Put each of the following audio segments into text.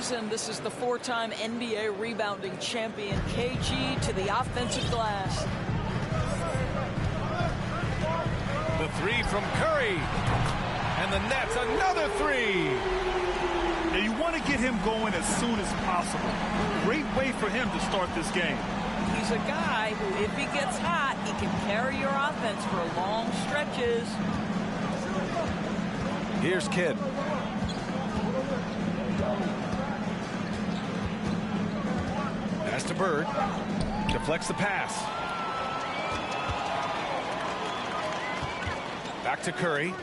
season. This is the four-time NBA rebounding champion, KG, to the offensive glass. The three from Curry. And the Nets, another three. Now you want to get him going as soon as possible. Great way for him to start this game. He's a guy who, if he gets hot, he can carry your offense for long stretches. Here's Kidd. Pass to Bird. Deflects the pass. Back to Curry.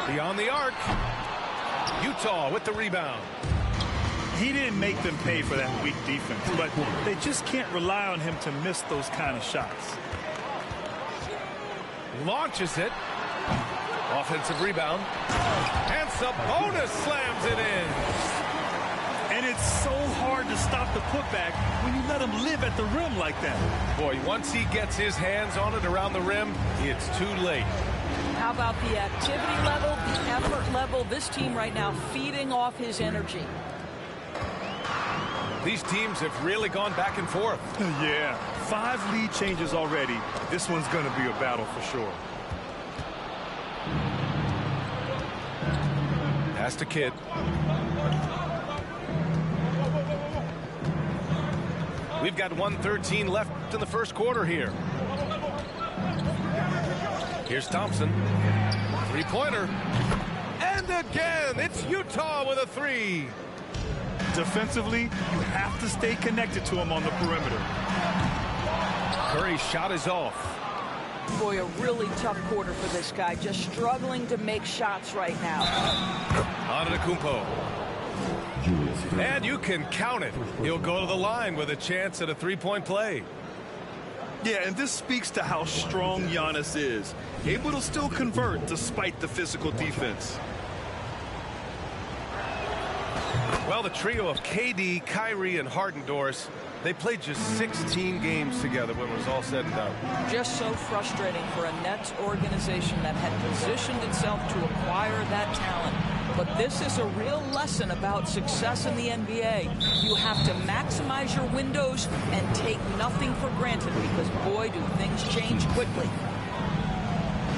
Beyond the arc. Utah with the rebound. He didn't make them pay for that weak defense, but they just can't rely on him to miss those kind of shots. Launches it. Offensive rebound. And Sabonis slams it in. And it's so hard to stop the putback when you let him live at the rim like that. Boy, once he gets his hands on it around the rim, it's too late. How about the activity level, the effort level? This team right now feeding off his energy. These teams have really gone back and forth. Yeah, 5 lead changes already. This one's going to be a battle for sure. Pass to Kidd. We've got 1:13 left in the first quarter here. Here's Thompson. Three-pointer. And again, it's Utah with a three. Defensively, you have to stay connected to him on the perimeter. Curry's shot is off. Boy, a really tough quarter for this guy. Just struggling to make shots right now. Antetokounmpo. And you can count it. He'll go to the line with a chance at a three-point play. Yeah, and this speaks to how strong Giannis is. Able to still convert despite the physical defense. Well, the trio of KD, Kyrie, and Harden, Doris, they played just 16 games together when it was all said and done. Just so frustrating for a Nets organization that had positioned itself to acquire that talent. But this is a real lesson about success in the NBA. You have to maximize your windows and take nothing for granted because, boy, do things change quickly.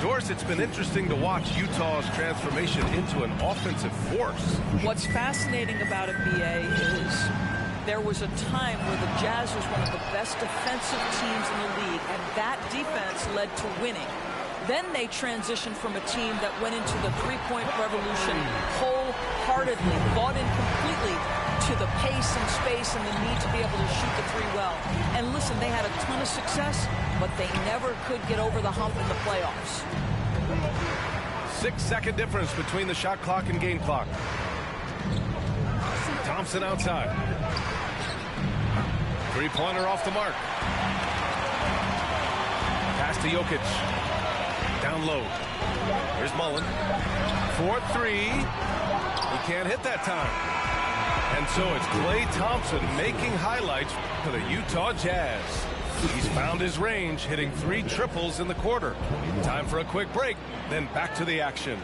Doris, it's been interesting to watch Utah's transformation into an offensive force. What's fascinating about it, BA, is there was a time where the Jazz was one of the best defensive teams in the league, and that defense led to winning. Then they transitioned from a team that went into the three-point revolution wholeheartedly, bought in completely to the pace and space and the need to be able to shoot the three well. And listen, they had a ton of success, but they never could get over the hump in the playoffs. 6-second difference between the shot clock and game clock. Thompson outside. Three-pointer off the mark. Pass to Jokic. Down low. Here's Mullen. 4-3. He can't hit that time. And so it's Klay Thompson making highlights for the Utah Jazz. He's found his range, hitting 3 triples in the quarter. Time for a quick break, then back to the action.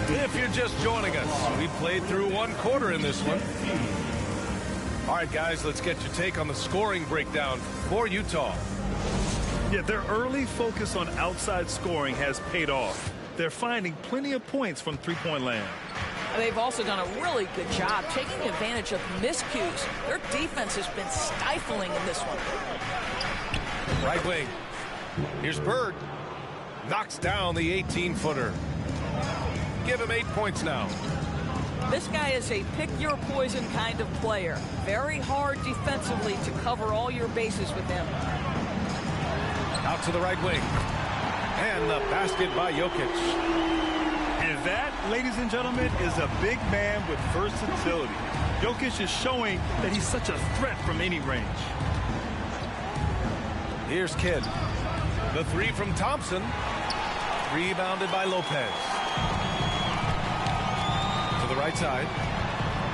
If you're just joining us, we played through 1 quarter in this one. All right, guys, let's get your take on the scoring breakdown for Utah. Yeah, their early focus on outside scoring has paid off. They're finding plenty of points from three-point land. They've also done a really good job taking advantage of miscues. Their defense has been stifling in this one. Right wing. Here's Bird. Knocks down the 18-footer. Give him 8 points now. This guy is a pick-your-poison kind of player. Very hard defensively to cover all your bases with him. Out to the right wing. And the basket by Jokic. And that, ladies and gentlemen, is a big man with versatility. Jokic is showing that he's such a threat from any range. Here's Kidd. The three from Thompson. Rebounded by Lopez. To the right side.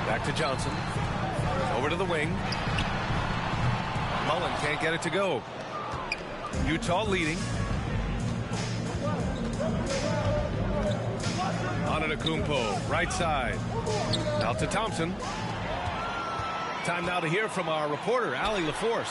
Back to Johnson. Over to the wing. Mullen can't get it to go. Utah leading. Antetokounmpo, right side. Out to Thompson. Time now to hear from our reporter, Allie LaForce.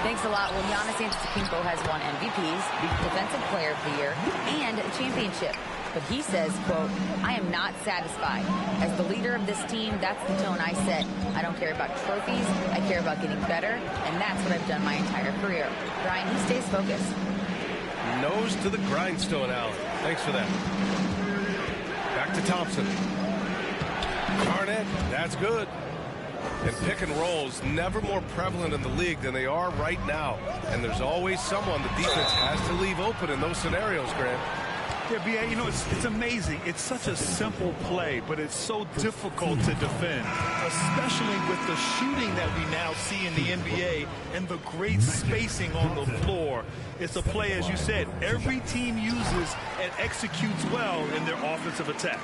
Thanks a lot. Well, Giannis Antetokounmpo has won MVPs, Defensive Player of the Year, and a championship. But he says, quote, I am not satisfied. As the leader of this team, that's the tone I set. I don't care about trophies. I care about getting better, and that's what I've done my entire career. Brian, he stays focused. Nose to the grindstone, Allen. Thanks for that. Back to Thompson. Garnett, that's good. And pick and rolls never more prevalent in the league than they are right now. And there's always someone the defense has to leave open in those scenarios, Grant. Yeah, B.A., you know, it's amazing. It's such a simple play, but it's so difficult to defend, especially with the shooting that we now see in the NBA and the great spacing on the floor. It's a play, as you said, every team uses and executes well in their offensive attack.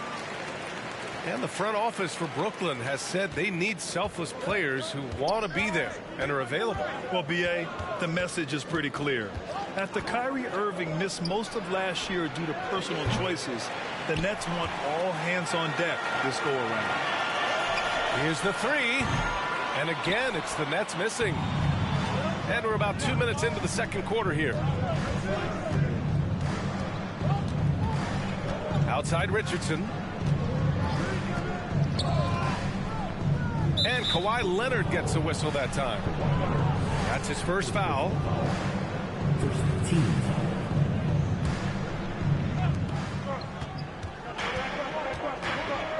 And the front office for Brooklyn has said they need selfless players who want to be there and are available. Well, B.A., the message is pretty clear. After Kyrie Irving missed most of last year due to personal choices, the Nets want all hands on deck this go-around. Here's the three. And again, it's the Nets missing. And we're about 2 minutes into the second quarter here. Outside Richardson. And Kawhi Leonard gets a whistle that time. That's his first foul. First team.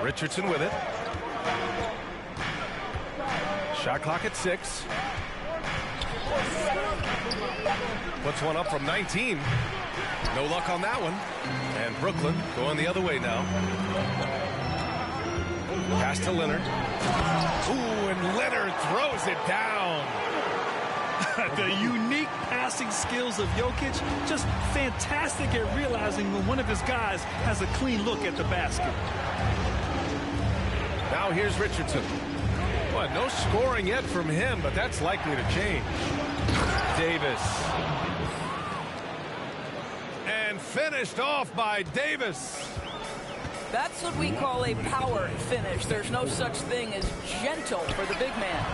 Richardson with it. Shot clock at 6. Puts one up from 19. No luck on that one. And Brooklyn going the other way now. Pass to Leonard. Ooh, and Leonard throws it down. The unique passing skills of Jokic, just fantastic at realizing when one of his guys has a clean look at the basket. Now here's Richardson. Well, no scoring yet from him, but that's likely to change. Davis. And finished off by Davis. That's what we call a power finish. There's no such thing as gentle for the big man.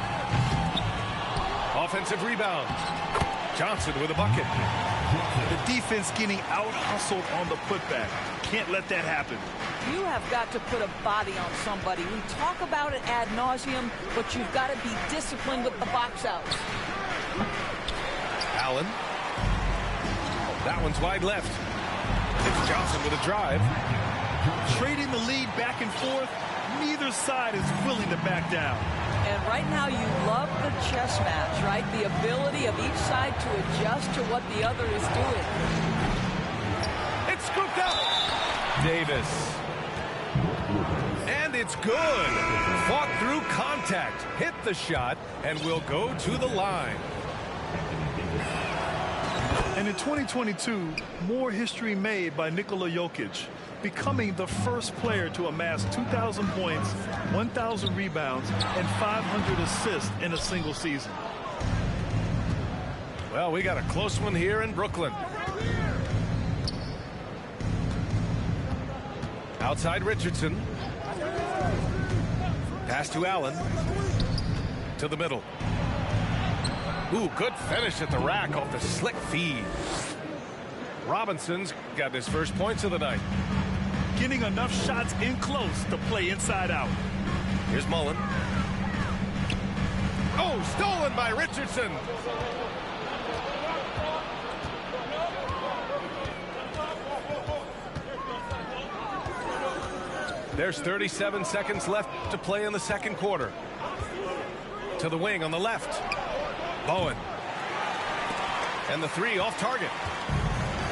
Offensive rebound. Johnson with a bucket. The defense getting out-hustled on the putback. Can't let that happen. You have got to put a body on somebody. We talk about it ad nauseum, but you've got to be disciplined with the box outs. Allen. That one's wide left. It's Johnson with a drive. Trading the lead back and forth, neither side is willing to back down. And right now you love the chess match, right? The ability of each side to adjust to what the other is doing. It's scooped up. Davis. And it's good. Fought through contact, hit the shot, and will go to the line. And in 2022, more history made by Nikola Jokic, becoming the first player to amass 2,000 points, 1,000 rebounds, and 500 assists in a single season. Well, we got a close one here in Brooklyn. Outside Richardson. Pass to Allen. To the middle. Ooh, good finish at the rack off the slick feed. Robinson's got his first points of the night. Getting enough shots in close to play inside out. Here's Mullen. Oh, stolen by Richardson. There's 37 seconds left to play in the second quarter. To the wing on the left. Bowen. And the three off target.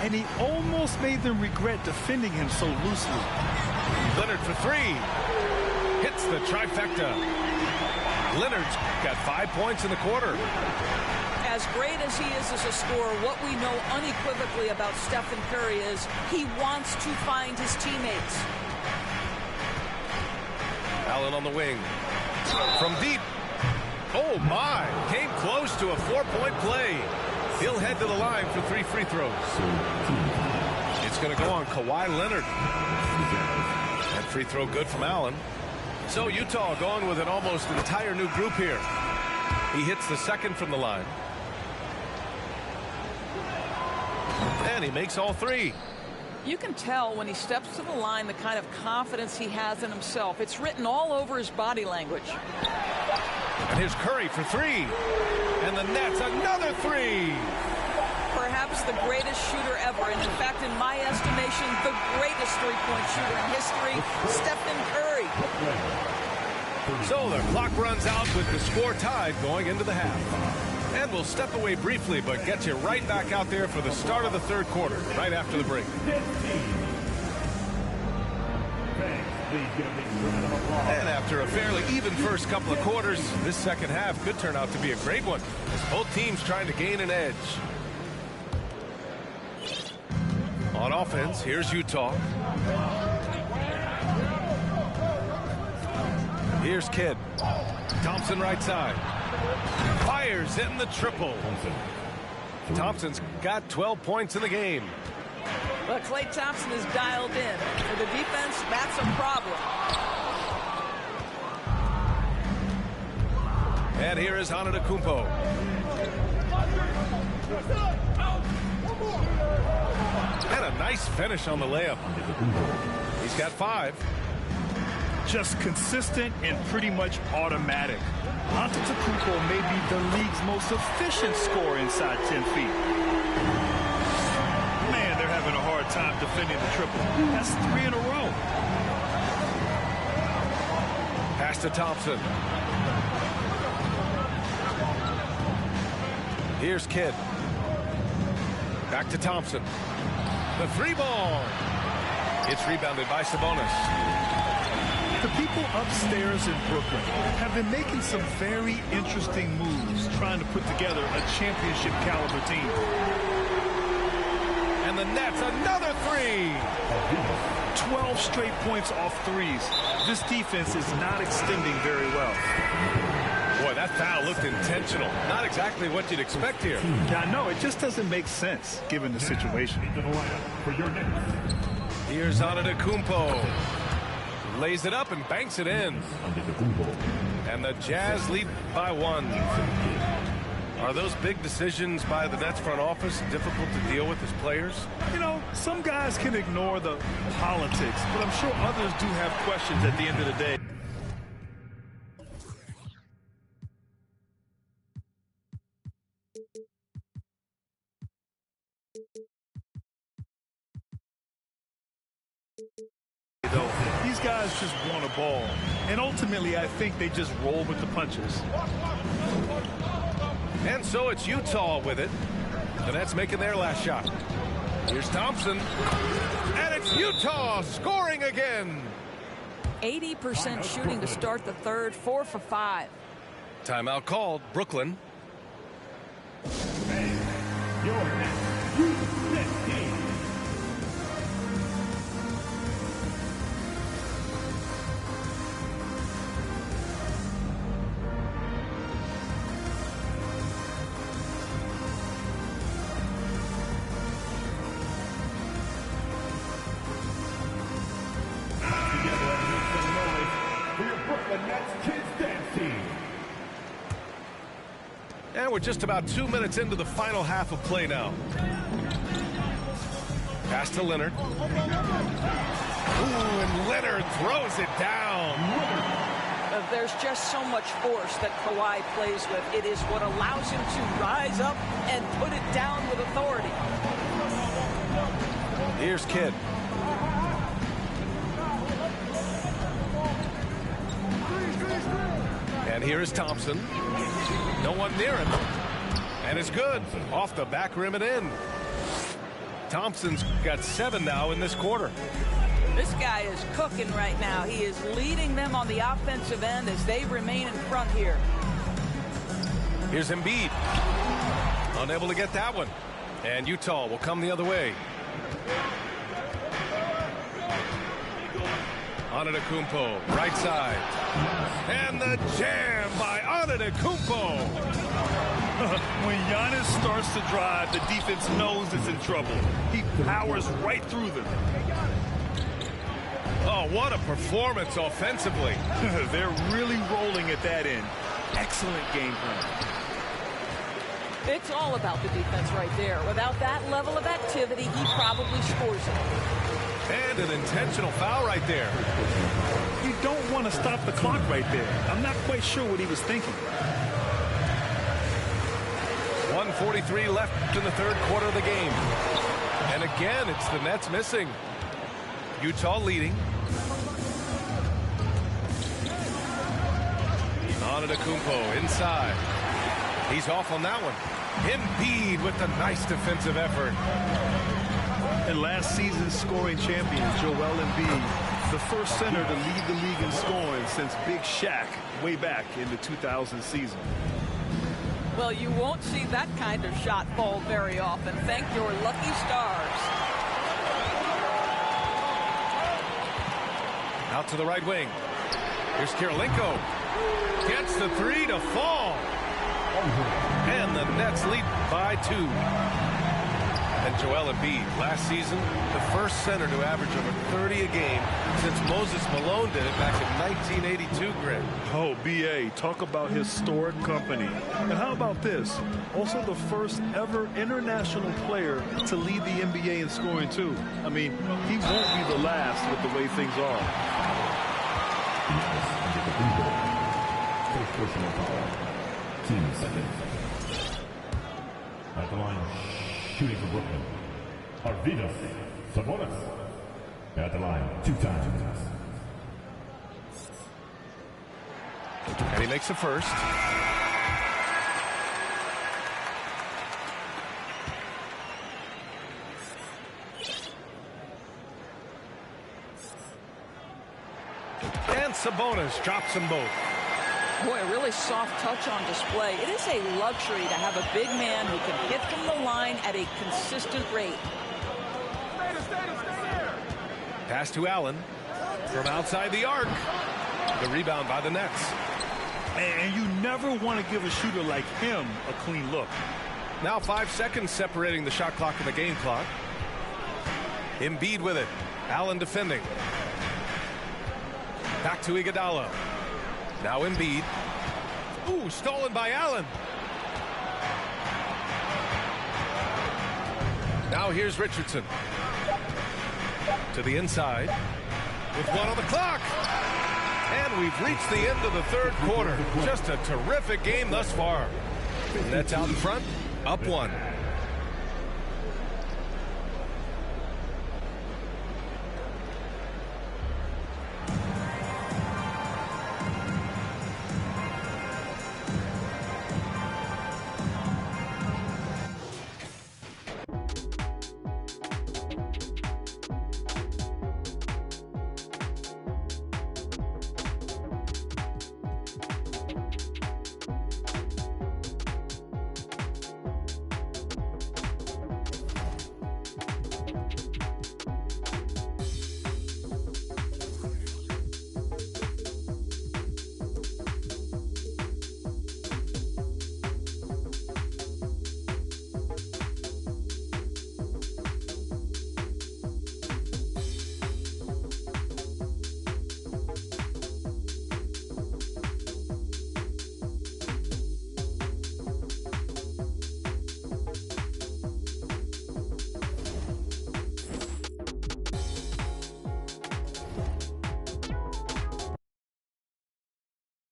And he almost made them regret defending him so loosely. Leonard for three. Hits the trifecta. Leonard's got 5 points in the quarter. As great as he is as a scorer, what we know unequivocally about Stephen Curry is he wants to find his teammates. Allen on the wing. From deep. Oh, my. Came close to a 4-point play. He'll head to the line for 3 free throws. It's going to go on Kawhi Leonard. That free throw good from Allen. So Utah going with an almost entire new group here. He hits the second from the line. And he makes all three. You can tell when he steps to the line the kind of confidence he has in himself. It's written all over his body language. And here's Curry for three. And the Nets another three. Perhaps the greatest shooter ever, and in fact, in my estimation, the greatest three-point shooter in history, Stephen Curry. So the clock runs out with the score tied going into the half. And we'll step away briefly, but get you right back out there for the start of the third quarter, right after the break. And after a fairly even first couple of quarters, this second half could turn out to be a great one, as both teams trying to gain an edge. On offense, here's Utah. Here's Kidd. Thompson right side. Fires in the triple. Thompson's got 12 points in the game. But Klay Thompson is dialed in. For the defense, that's a problem. And here is Antetokounmpo. And a nice finish on the layup. He's got 5. Just consistent and pretty much automatic. Antetokounmpo may be the league's most efficient scorer inside 10 feet. Man, they're having a hard time defending the triple. That's 3 in a row. Pass to Thompson. Here's Kidd. Back to Thompson. The 3-ball. It's rebounded by Sabonis. The people upstairs in Brooklyn have been making some very interesting moves trying to put together a championship caliber team. And the Nets another 3. 12 straight points off threes. This defense is not extending very well. Boy, that foul looked intentional. Not exactly what you'd expect here. Yeah, I know. It just doesn't make sense given the situation. Here's Antetokounmpo. Lays it up and banks it in. And the Jazz lead by 1. Are those big decisions by the Nets front office difficult to deal with as players? You know, some guys can ignore the politics, but I'm sure others do have questions at the end of the day. These guys just want a ball, and ultimately I think they just roll with the punches. And so it's Utah with it. The Nets making their last shot. Here's Thompson. And it's Utah scoring again. 80% shooting to start the third, 4 for 5. Timeout called. Brooklyn. And we're just about 2 minutes into the final half of play now. Pass to Leonard. Ooh, and Leonard throws it down. There's just so much force that Kawhi plays with. It is what allows him to rise up and put it down with authority. Here's Kidd. And here is Thompson. No one near him. And it's good. Off the back rim and in. Thompson's got 7 now in this quarter. This guy is cooking right now. He is leading them on the offensive end as they remain in front here. Here's Embiid. Unable to get that one. And Utah will come the other way. Antetokounmpo, right side. And the jam by Antetokounmpo. When Giannis starts to drive, the defense knows it's in trouble. He powers right through them. Oh, what a performance offensively. They're really rolling at that end. Excellent game plan. It's all about the defense right there. Without that level of activity, he probably scores it. And an intentional foul right there. You don't want to stop the clock right there. I'm not quite sure what he was thinking. 1:43 left in the third quarter of the game. And again, it's the Nets missing. Utah leading. Antetokounmpo inside. He's off on that one. Embiid with the nice defensive effort. And last season's scoring champion, Joel Embiid, the first center to lead the league in scoring since Big Shaq way back in the 2000 season. Well, you won't see that kind of shot fall very often. Thank your lucky stars. Out to the right wing. Here's Kirilenko. Gets the three to fall. And the Nets lead by 2. And Joel Embiid, last season, the first center to average over 30 a game since Moses Malone did it back in 1982, Greg. Oh, B.A., talk about historic company. And how about this? Also the first ever international player to lead the NBA in scoring, too. I mean, he won't be the last with the way things are. First personal foul. Team seconds. At the line, shooting for Brooklyn, Arvydas Sabonis. At the line, 2 times. And he makes the first. And Sabonis drops them both. Boy, a really soft touch on display. It is a luxury to have a big man who can hit from the line at a consistent rate. Pass to Allen from outside the arc. The rebound by the Nets. And you never want to give a shooter like him a clean look. Now 5 seconds separating the shot clock and the game clock. Embiid with it. Allen defending. Back to Iguodala. Now Embiid. Ooh, stolen by Allen. Now here's Richardson. To the inside. With 1 on the clock. And we've reached the end of the third quarter. Just a terrific game thus far. Nets out in front. Up 1.